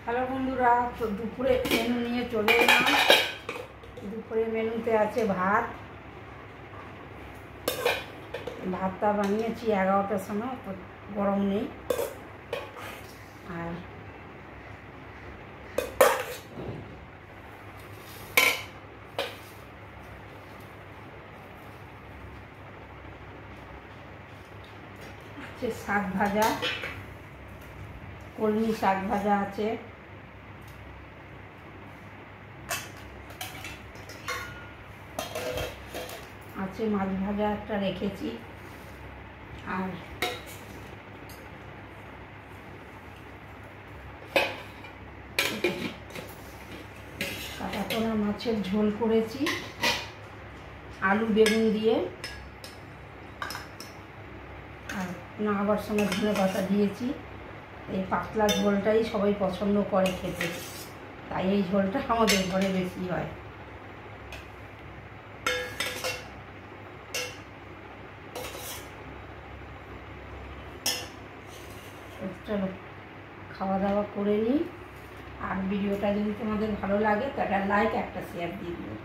Hello বন্ধুরা, তো দুপুরে মেনু নিয়ে চলে এলাম। দুপুরে মেনুতে আছে ভাতটা বানিয়েছি 11টার সময়, তো গরম নেই। আর আছে শাক ভাজা, কলমি শাক ভাজা আছে, মাছ ভাজা একটা রেখেছি। আর কাটাপোনা মাছের ঝোল করেছি আলু বেগুন দিয়ে, আর নামাবার সময় ধনে পাতা দিয়েছি। এই পাতলা ঝোলটাই সবাই পছন্দ করে খেতে, তাই এই ঝোলটা আমাদের ঘরে বেশি হয়। চলো খাওয়া দাওয়া করে নিই। আর ভিডিওটা যদি তোমাদের ভালো লাগে তাহলে লাইক একটা শেয়ার দিয়ে দিও।